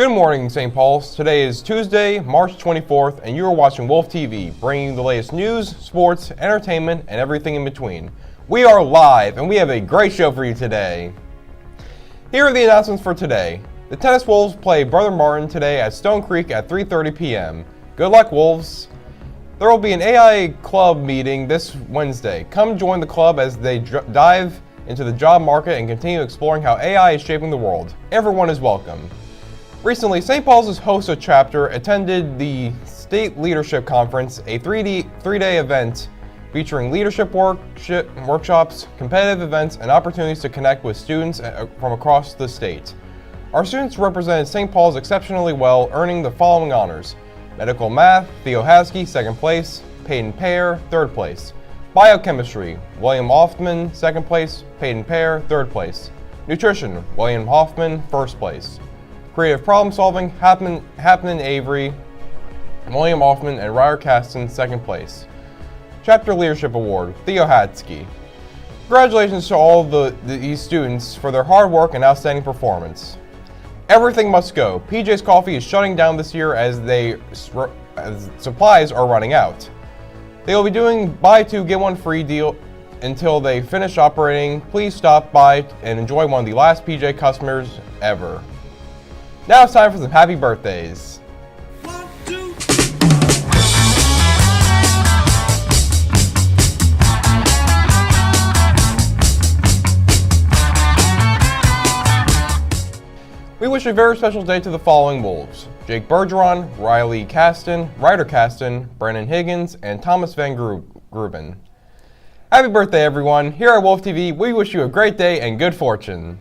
Good morning, St. Paul's. Today is Tuesday, March 24th, and you are watching Wolf TV, bringing you the latest news, sports, entertainment, and everything in between. We are live, and we have a great show for you today. Here are the announcements for today. The Tennis Wolves play Brother Martin today at Stone Creek at 3:30 p.m. Good luck, Wolves. There will be an AI club meeting this Wednesday. Come join the club as they dive into the job market and continue exploring how AI is shaping the world. Everyone is welcome. Recently, St. Paul's Hosa chapter attended the State Leadership Conference, a three-day event featuring leadership workshops, competitive events, and opportunities to connect with students from across the state. Our students represented St. Paul's exceptionally well, earning the following honors: Medical Math, Theo Haskey, 2nd place, Peyton Pear, 3rd place. Biochemistry, William Hoffman, 2nd place, Peyton Pear, 3rd place. Nutrition, William Hoffman, 1st place. Creative Problem Solving, Happening Avery, William Hoffman, and Ryer Caston, 2nd place. Chapter Leadership Award, Theo Hatsky. Congratulations to all these students for their hard work and outstanding performance. Everything must go. PJ's Coffee is shutting down this year as supplies are running out. They will be doing buy two, get one free deal until they finish operating. Please stop by and enjoy one of the last PJ customers ever. Now it's time for some happy birthdays. We wish a very special day to the following Wolves: Jake Bergeron, Riley Caston, Ryder Caston, Brandon Higgins, and Thomas Van Gruben. Happy birthday, everyone. Here at Wolf TV, we wish you a great day and good fortune.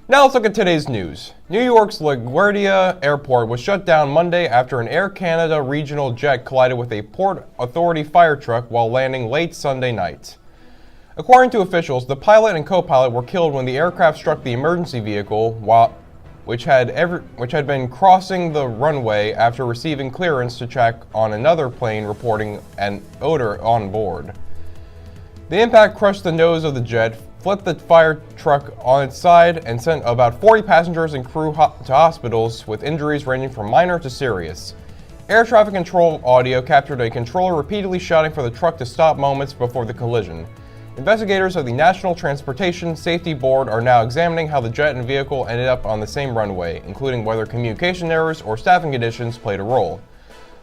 Now let's look at today's news. New York's LaGuardia Airport was shut down Monday after an Air Canada regional jet collided with a Port Authority fire truck while landing late Sunday night. According to officials, the pilot and co-pilot were killed when the aircraft struck the emergency vehicle, which had been crossing the runway after receiving clearance to check on another plane reporting an odor on board. The impact crushed the nose of the jet, flipped the fire truck on its side, and sent about 40 passengers and crew to hospitals with injuries ranging from minor to serious. Air traffic control audio captured a controller repeatedly shouting for the truck to stop moments before the collision. Investigators of the National Transportation Safety Board are now examining how the jet and vehicle ended up on the same runway, including whether communication errors or staffing conditions played a role.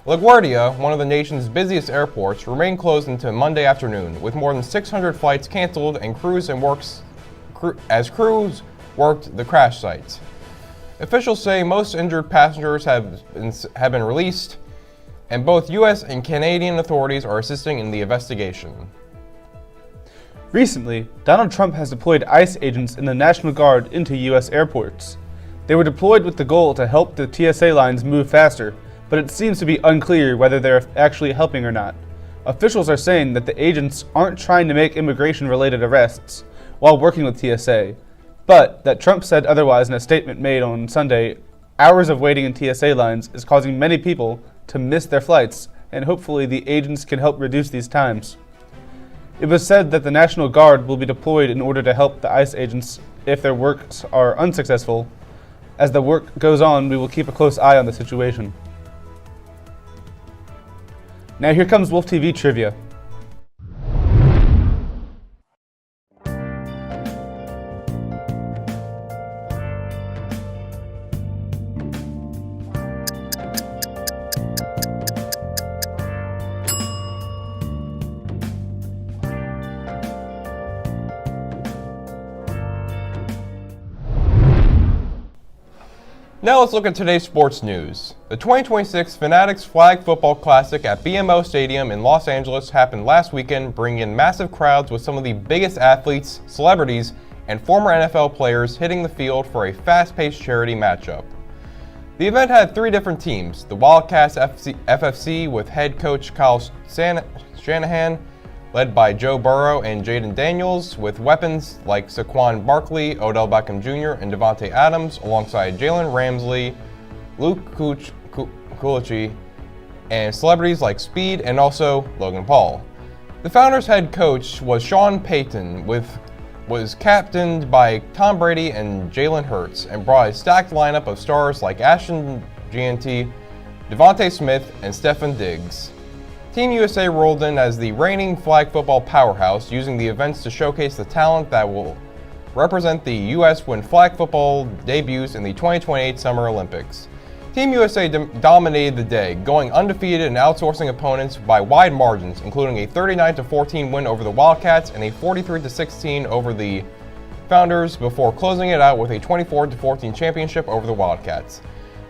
LaGuardia, one of the nation's busiest airports, remained closed until Monday afternoon, with more than 600 flights canceled and crews worked the crash sites. Officials say most injured passengers have been released, and both U.S. and Canadian authorities are assisting in the investigation. Recently, Donald Trump has deployed ICE agents in the National Guard into U.S. airports. They were deployed with the goal to help the TSA lines move faster, but it seems to be unclear whether they're actually helping or not. Officials are saying that the agents aren't trying to make immigration-related arrests while working with TSA, but that Trump said otherwise in a statement made on Sunday. Hours of waiting in TSA lines is causing many people to miss their flights, and hopefully the agents can help reduce these times. It was said that the National Guard will be deployed in order to help the ICE agents if their works are unsuccessful. As the work goes on, we will keep a close eye on the situation. Now here comes Wolf TV Trivia. Now let's look at today's sports news. The 2026 Fanatics Flag Football Classic at BMO Stadium in Los Angeles happened last weekend, bringing in massive crowds with some of the biggest athletes, celebrities, and former NFL players hitting the field for a fast-paced charity matchup. The event had 3 different teams: the Wildcats FFC with head coach Kyle Shanahan, led by Joe Burrow and Jaden Daniels, with weapons like Saquon Barkley, Odell Beckham Jr., and Devontae Adams, alongside Jalen Ramsey, Luke Kulichi, and celebrities like Speed and also Logan Paul. The Founders' head coach was Sean Payton, was captained by Tom Brady and Jalen Hurts and brought a stacked lineup of stars like Ashton Gianti, Devontae Smith, and Stefon Diggs. Team USA rolled in as the reigning flag football powerhouse, using the events to showcase the talent that will represent the U.S. when flag football debuts in the 2028 Summer Olympics. Team USA dominated the day, going undefeated and outsourcing opponents by wide margins, including a 39-14 win over the Wildcats and a 43-16 over the Founders, before closing it out with a 24-14 championship over the Wildcats.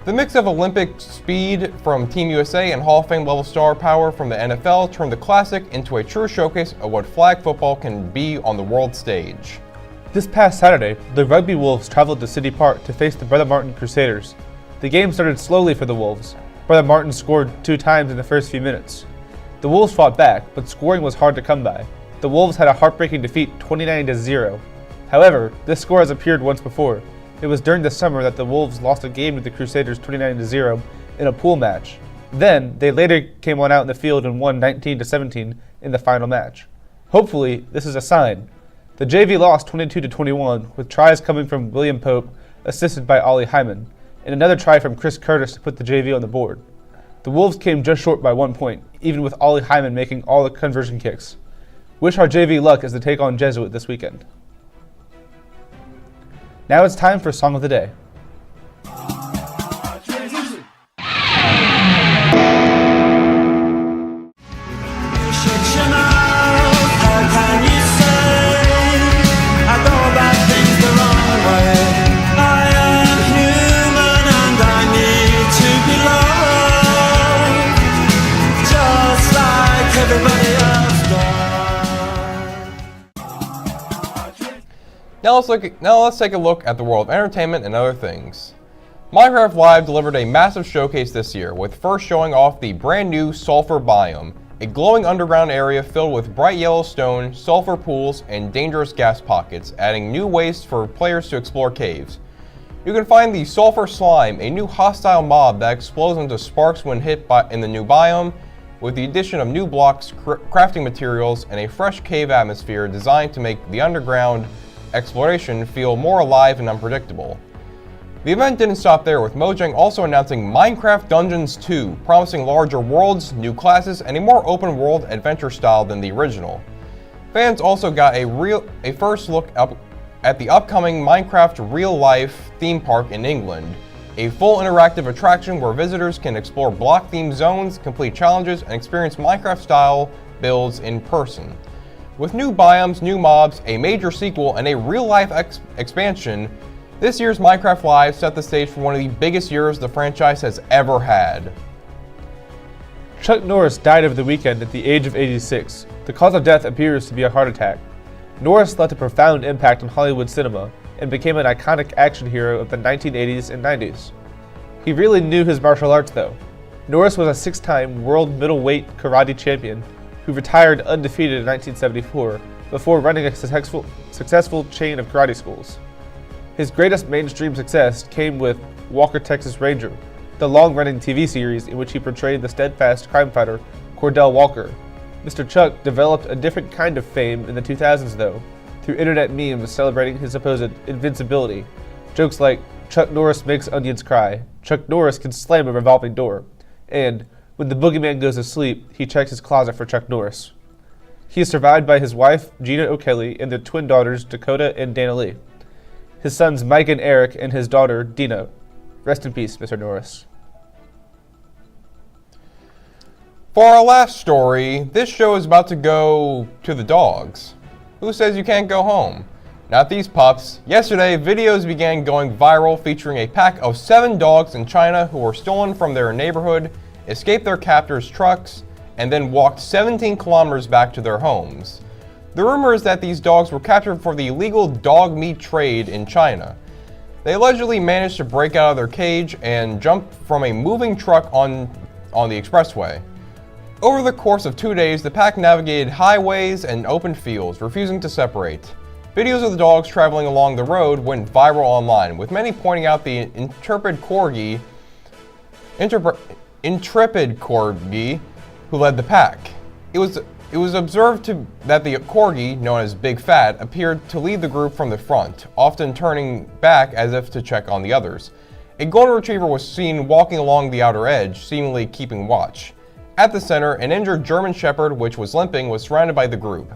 The mix of Olympic speed from Team USA and Hall of Fame level star power from the NFL turned the Classic into a true showcase of what flag football can be on the world stage. This past Saturday, the Rugby Wolves traveled to City Park to face the Brother Martin Crusaders. The game started slowly for the Wolves. Brother Martin scored 2 times in the first few minutes. The Wolves fought back, but scoring was hard to come by. The Wolves had a heartbreaking defeat 29-0. However, this score has appeared once before. It was during the summer that the Wolves lost a game to the Crusaders 29-0 in a pool match. Then, they later came on out in the field and won 19-17 in the final match. Hopefully, this is a sign. The JV lost 22-21, with tries coming from William Pope, assisted by Ollie Hyman, and another try from Chris Curtis to put the JV on the board. The Wolves came just short by 1 point, even with Ollie Hyman making all the conversion kicks. Wish our JV luck as they take on Jesuit this weekend. Now it's time for Song of the Day. Now let's take a look at the world of entertainment and other things. Minecraft Live delivered a massive showcase this year, with first showing off the brand new Sulfur Biome, a glowing underground area filled with bright yellow stone, sulfur pools, and dangerous gas pockets, adding new ways for players to explore caves. You can find the Sulfur Slime, a new hostile mob that explodes into sparks when hit in the new biome, with the addition of new blocks, crafting materials, and a fresh cave atmosphere designed to make the underground exploration feel more alive and unpredictable. The event didn't stop there, with Mojang also announcing Minecraft Dungeons 2, promising larger worlds, new classes, and a more open world adventure style than the original. Fans also got a first look at the upcoming Minecraft Real Life theme park in England, a full interactive attraction where visitors can explore block-themed zones, complete challenges, and experience Minecraft-style builds in person. With new biomes, new mobs, a major sequel, and a real-life expansion, this year's Minecraft Live set the stage for one of the biggest years the franchise has ever had. Chuck Norris died over the weekend at the age of 86. The cause of death appears to be a heart attack. Norris left a profound impact on Hollywood cinema and became an iconic action hero of the 1980s and 90s. He really knew his martial arts though. Norris was a 6-time world middleweight karate champion who retired undefeated in 1974 before running a successful chain of karate schools. His greatest mainstream success came with Walker, Texas Ranger, the long-running TV series in which he portrayed the steadfast crime fighter Cordell Walker. Mr. Chuck developed a different kind of fame in the 2000s though, through internet memes celebrating his supposed invincibility. Jokes like, Chuck Norris makes onions cry, Chuck Norris can slam a revolving door, and when the boogeyman goes to sleep, he checks his closet for Chuck Norris. He is survived by his wife, Gina O'Kelly, and their twin daughters, Dakota and Dana Lee. His sons, Mike and Eric, and his daughter, Dina. Rest in peace, Mr. Norris. For our last story, this show is about to go to the dogs. Who says you can't go home? Not these pups. Yesterday, videos began going viral featuring a pack of 7 dogs in China who were stolen from their neighborhood, escaped their captors' trucks, and then walked 17 kilometers back to their homes. The rumor is that these dogs were captured for the illegal dog meat trade in China. They allegedly managed to break out of their cage and jump from a moving truck on the expressway. Over the course of 2 days, the pack navigated highways and open fields, refusing to separate. Videos of the dogs traveling along the road went viral online, with many pointing out the intrepid corgi who led the pack. It It was observed that the corgi, known as Big Fat, appeared to lead the group from the front, often turning back as if to check on the others. A golden retriever was seen walking along the outer edge, seemingly keeping watch. At the center, an injured German Shepherd, which was limping, was surrounded by the group.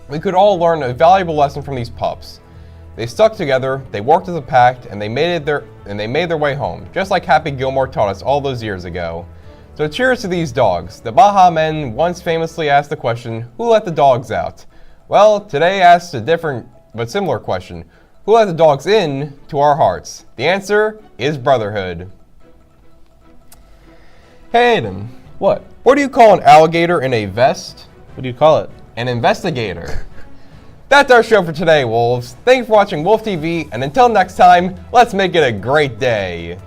We could all learn a valuable lesson from these pups. They stuck together, they worked as a pack, and they made their way home, just like Happy Gilmore taught us all those years ago. So cheers to these dogs. The Baja Men once famously asked the question, who let the dogs out? Well, today asks a different but similar question. Who let the dogs in to our hearts? The answer is brotherhood. Hey Aiden, What? what do you call an alligator in a vest? What do you call it? An investigator. That's our show for today, Wolves. Thanks for watching Wolf TV, and until next time, let's make it a great day.